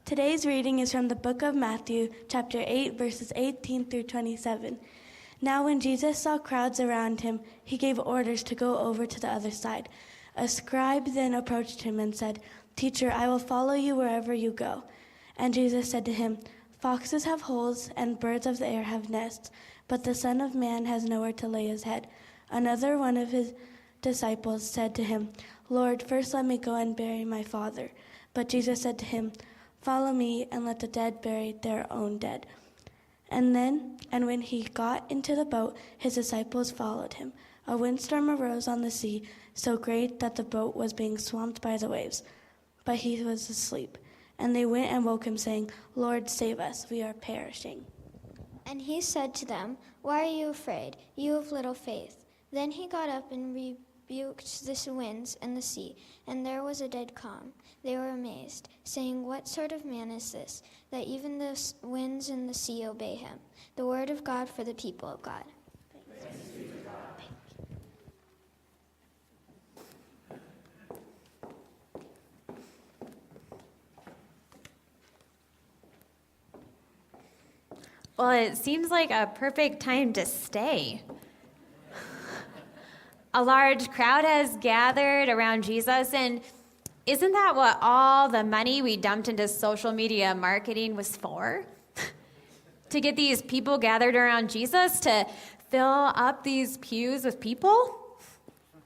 Today's reading is from the book of Matthew, chapter 8, verses 18 through 27. Now when Jesus saw crowds around him, he gave orders to go over to the other side. A scribe then approached him and said, "Teacher, I will follow you wherever you go." And Jesus said to him, "Foxes have holes and birds of the air have nests, but the Son of Man has nowhere to lay his head." Another one of his disciples said to him, "Lord, first let me go and bury my father." But Jesus said to him, "Follow me and let the dead bury their own dead." And when he got into the boat, his disciples followed him. A windstorm arose on the sea, so great that the boat was being swamped by the waves. But he was asleep. And they went and woke him, saying, "Lord, save us, we are perishing." And he said to them, "Why are you afraid, you of little faith?" Then he got up and rebuked the winds and the sea, and there was a dead calm. They were amazed, saying, "What sort of man is this, that even the winds and the sea obey him?" The word of God for the people of God. Thanks be to God. Well, it seems like a perfect time to stay. A large crowd has gathered around Jesus, and isn't that what all the money we dumped into social media marketing was for? To get these people gathered around Jesus, to fill up these pews with people?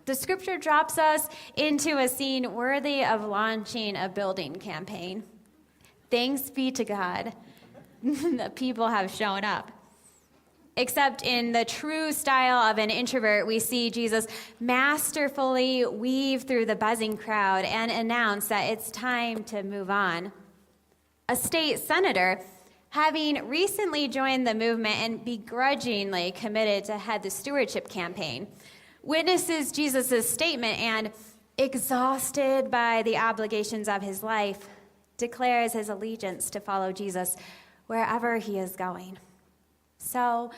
The scripture drops us into a scene worthy of launching a building campaign. Thanks be to God. The people have shown up. Except in the true style of an introvert, we see Jesus masterfully weave through the buzzing crowd and announce that it's time to move on. A state senator, having recently joined the movement and begrudgingly committed to head the stewardship campaign, witnesses Jesus' statement and, exhausted by the obligations of his life, declares his allegiance to follow Jesus wherever he is going. So,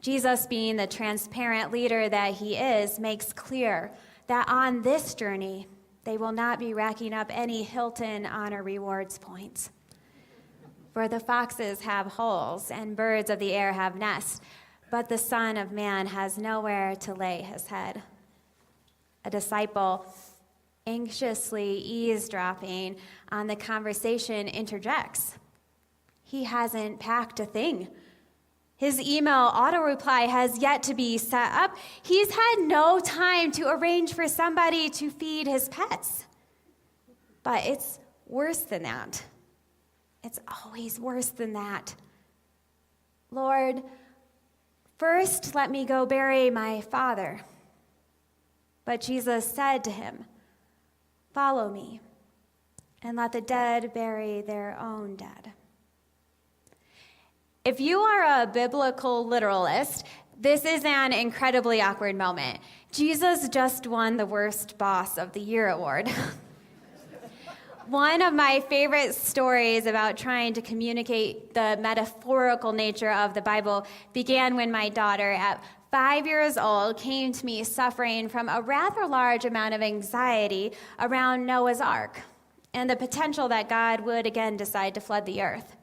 Jesus, being the transparent leader that he is, makes clear that on this journey, they will not be racking up any Hilton honor rewards points. For the foxes have holes and birds of the air have nests, but the Son of Man has nowhere to lay his head. A disciple, anxiously eavesdropping on the conversation, interjects. He hasn't packed a thing. His email auto-reply has yet to be set up. He's had no time to arrange for somebody to feed his pets. But it's worse than that. It's always worse than that. "Lord, first let me go bury my father." But Jesus said to him, "Follow me, and let the dead bury their own dead." If you are a biblical literalist, this is an incredibly awkward moment. Jesus just won the Worst Boss of the Year award. One of my favorite stories about trying to communicate the metaphorical nature of the Bible began when my daughter, at 5 years old, came to me suffering from a rather large amount of anxiety around Noah's Ark and the potential that God would again decide to flood the earth.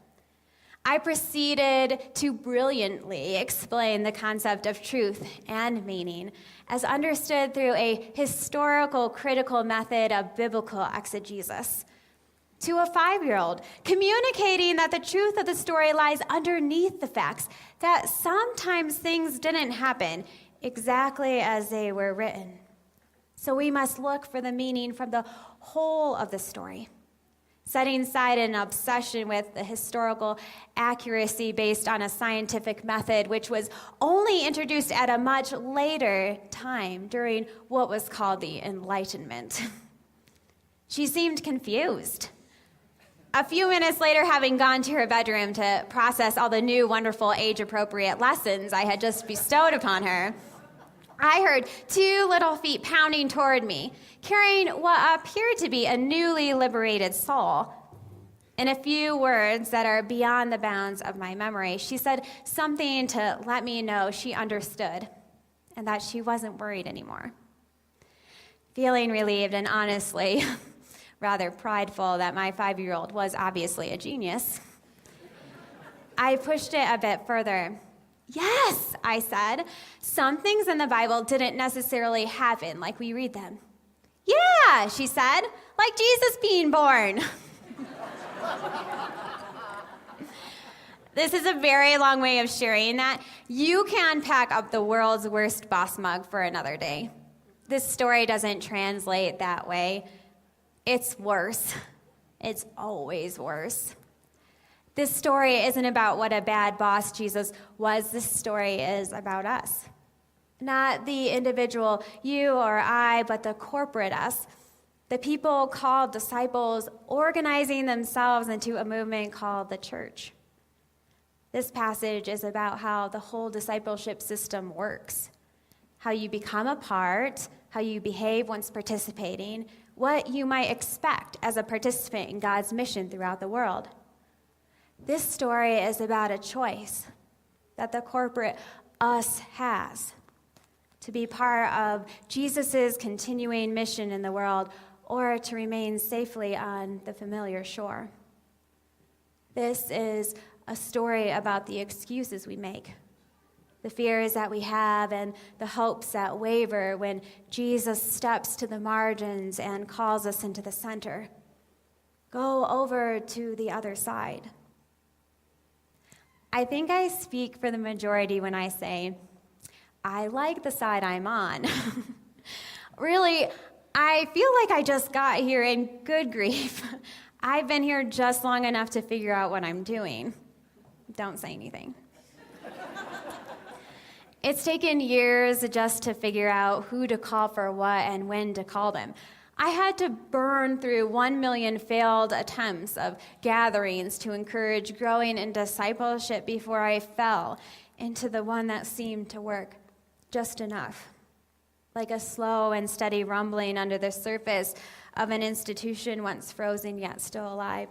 I proceeded to brilliantly explain the concept of truth and meaning as understood through a historical critical method of biblical exegesis. To a 5-year-old, communicating that the truth of the story lies underneath the facts, that sometimes things didn't happen exactly as they were written. So we must look for the meaning from the whole of the story. Setting aside an obsession with the historical accuracy based on a scientific method, which was only introduced at a much later time during what was called the Enlightenment. She seemed confused. A few minutes later, having gone to her bedroom to process all the new, wonderful, age-appropriate lessons I had just bestowed upon her, I heard 2 little feet pounding toward me, carrying what appeared to be a newly liberated soul. In a few words that are beyond the bounds of my memory, she said something to let me know she understood and that she wasn't worried anymore. Feeling relieved and honestly rather prideful that my 5-year-old was obviously a genius. I pushed it a bit further. Yes, I said, some things in the Bible didn't necessarily happen like we read them. Yeah, she said, like Jesus being born. This is a very long way of sharing that you can pack up the world's worst boss mug for another day. This story doesn't translate that way. It's worse. It's always worse. This story isn't about what a bad boss Jesus was. This story is about us. Not the individual, you or I, but the corporate us. The people called disciples organizing themselves into a movement called the church. This passage is about how the whole discipleship system works. How you become a part, how you behave once participating, what you might expect as a participant in God's mission throughout the world. This story is about a choice that the corporate us has to be part of Jesus' continuing mission in the world or to remain safely on the familiar shore. This is a story about the excuses we make, the fears that we have, and the hopes that waver when Jesus steps to the margins and calls us into the center. Go over to the other side. I think I speak for the majority when I say, I like the side I'm on. Really, I feel like I just got here, and good grief, I've been here just long enough to figure out what I'm doing. Don't say anything. It's taken years just to figure out who to call for what and when to call them. I had to burn through 1 million failed attempts of gatherings to encourage growing in discipleship before I fell into the one that seemed to work just enough, like a slow and steady rumbling under the surface of an institution once frozen yet still alive.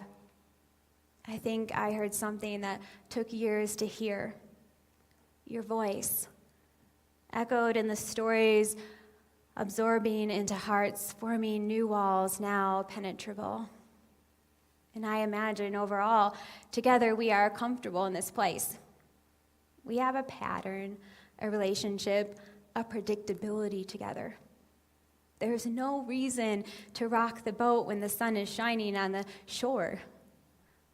I think I heard something that took years to hear. Your voice, echoed in the stories, absorbing into hearts, forming new walls now penetrable. And I imagine overall, together we are comfortable in this place. We have a pattern, a relationship, a predictability together. There's no reason to rock the boat when the sun is shining on the shore.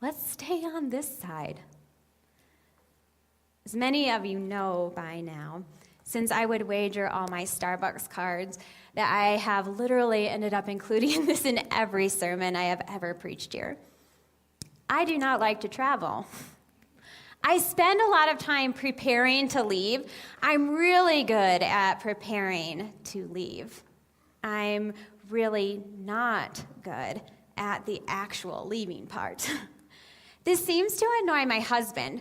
Let's stay on this side. As many of you know by now, since I would wager all my Starbucks cards that I have literally ended up including this in every sermon I have ever preached here. I do not like to travel. I spend a lot of time preparing to leave. I'm really good at preparing to leave. I'm really not good at the actual leaving part. This seems to annoy my husband.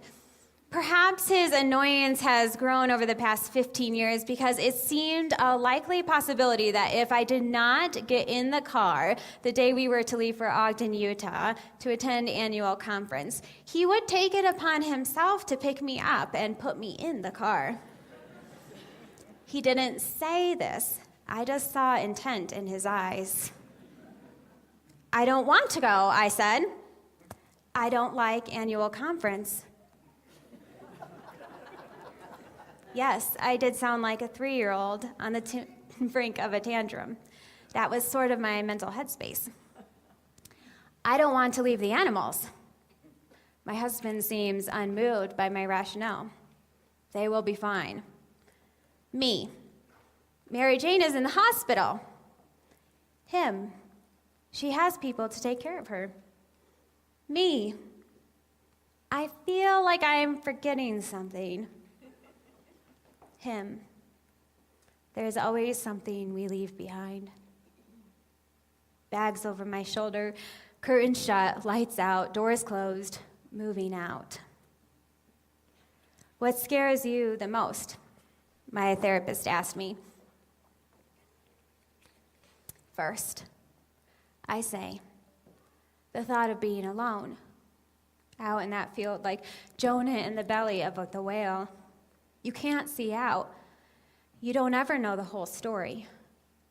Perhaps his annoyance has grown over the past 15 years because it seemed a likely possibility that if I did not get in the car the day we were to leave for Ogden, Utah, to attend annual conference, he would take it upon himself to pick me up and put me in the car. He didn't say this. I just saw intent in his eyes. I don't want to go, I said. I don't like annual conference. Yes, I did sound like a 3-year-old on the brink of a tantrum. That was sort of my mental headspace. I don't want to leave the animals. My husband seems unmoved by my rationale. They will be fine. Me. Mary Jane is in the hospital. Him. She has people to take care of her. Me. I feel like I'm forgetting something. Him. There's always something we leave behind. Bags over my shoulder, curtains shut, lights out, doors closed, moving out. What scares you the most? My therapist asked me. First, I say, the thought of being alone, out in that field like Jonah in the belly of the whale. You can't see out. You don't ever know the whole story.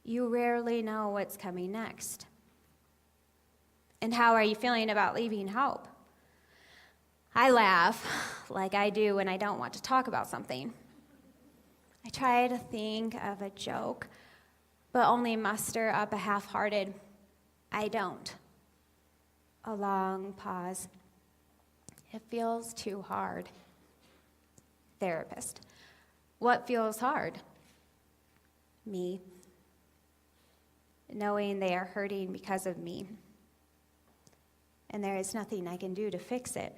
You rarely know what's coming next. And how are you feeling about leaving Hope? I laugh like I do when I don't want to talk about something. I try to think of a joke, but only muster up a half-hearted, I don't. A long pause. It feels too hard. Therapist. What feels hard? Me. Knowing they are hurting because of me. And there is nothing I can do to fix it.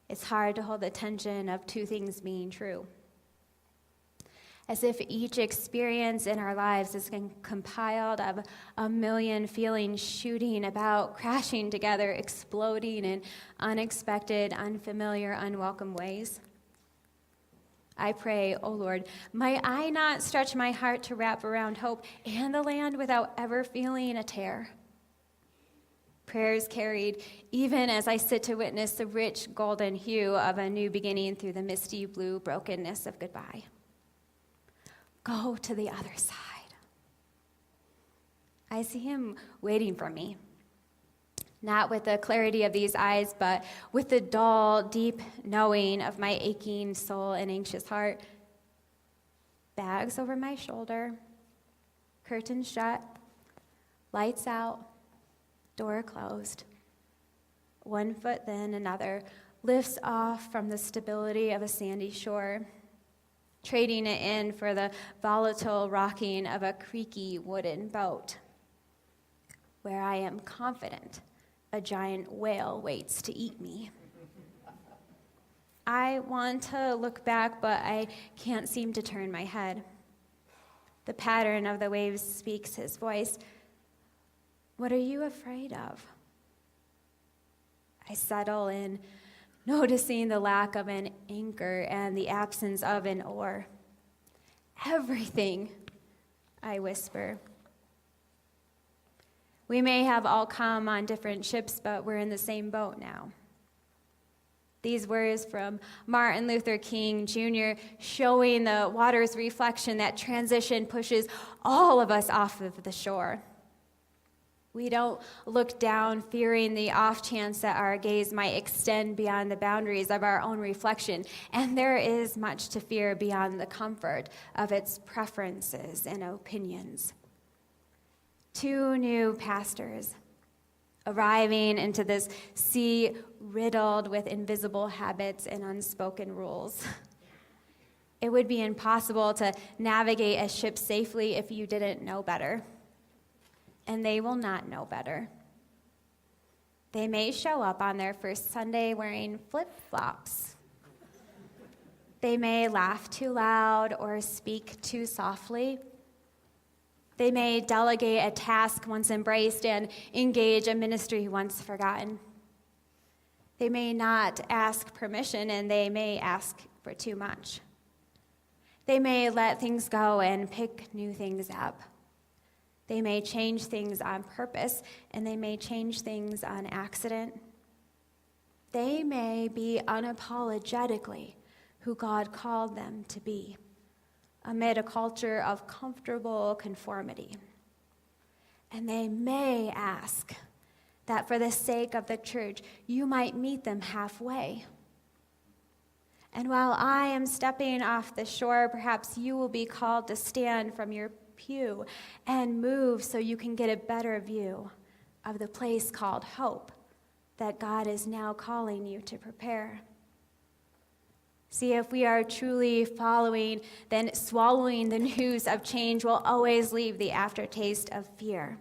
It's hard to hold the tension of two things being true. As if each experience in our lives is compiled of a million feelings shooting about, crashing together, exploding in unexpected, unfamiliar, unwelcome ways. I pray, oh Lord, might I not stretch my heart to wrap around hope and the land without ever feeling a tear. Prayers carried even as I sit to witness the rich golden hue of a new beginning through the misty blue brokenness of goodbye. Go to the other side. I see him waiting for me, not with the clarity of these eyes, but with the dull, deep knowing of my aching soul and anxious heart. Bags over my shoulder, curtains shut, lights out, door closed. One foot, then another, lifts off from the stability of a sandy shore, trading it in for the volatile rocking of a creaky wooden boat, where I am confident a giant whale waits to eat me. I want to look back, but I can't seem to turn my head. The pattern of the waves speaks his voice. What are you afraid of? I settle in, noticing the lack of an anchor and the absence of an oar. Everything, I whisper. We may have all come on different ships, but we're in the same boat now. These words from Martin Luther King Jr. showing the water's reflection, that transition pushes all of us off of the shore. We don't look down fearing the off chance that our gaze might extend beyond the boundaries of our own reflection, and there is much to fear beyond the comfort of its preferences and opinions. Two new pastors arriving into this sea riddled with invisible habits and unspoken rules. It would be impossible to navigate a ship safely if you didn't know better. And they will not know better. They may show up on their first Sunday wearing flip-flops. They may laugh too loud or speak too softly. They may delegate a task once embraced and engage a ministry once forgotten. They may not ask permission, and they may ask for too much. They may let things go and pick new things up. They may change things on purpose, and they may change things on accident. They may be unapologetically who God called them to be, amid a culture of comfortable conformity. And they may ask that for the sake of the church, you might meet them halfway. And while I am stepping off the shore, perhaps you will be called to stand from your pew and move so you can get a better view of the place called hope that God is now calling you to prepare. See, if we are truly following, then swallowing the news of change will always leave the aftertaste of fear.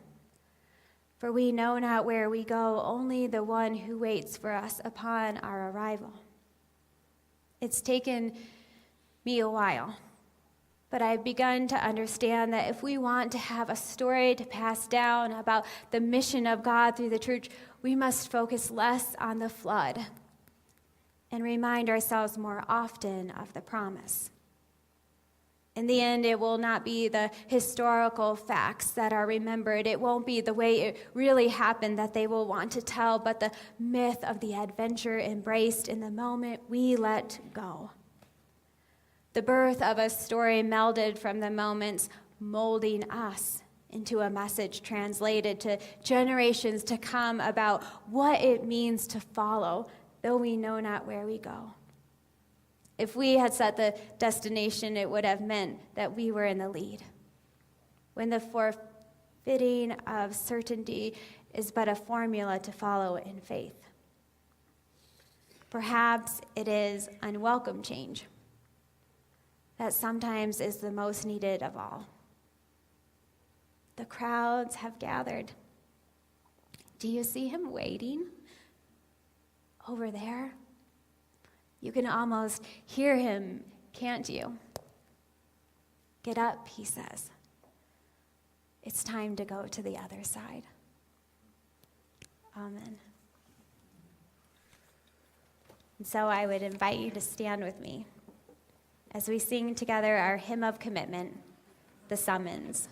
For we know not where we go, only the one who waits for us upon our arrival. It's taken me a while, but I've begun to understand that if we want to have a story to pass down about the mission of God through the church, we must focus less on the flood and remind ourselves more often of the promise. In the end, it will not be the historical facts that are remembered. It won't be the way it really happened that they will want to tell, but the myth of the adventure embraced in the moment we let go. The birth of a story melded from the moments molding us into a message translated to generations to come about what it means to follow, though we know not where we go. If we had set the destination, it would have meant that we were in the lead, when the forfeiting of certainty is but a formula to follow in faith. Perhaps it is unwelcome change that sometimes is the most needed of all. The crowds have gathered. Do you see him waiting over there? You can almost hear him, can't you? Get up, he says. It's time to go to the other side. Amen. And so I would invite you to stand with me as we sing together our hymn of commitment, The Summons.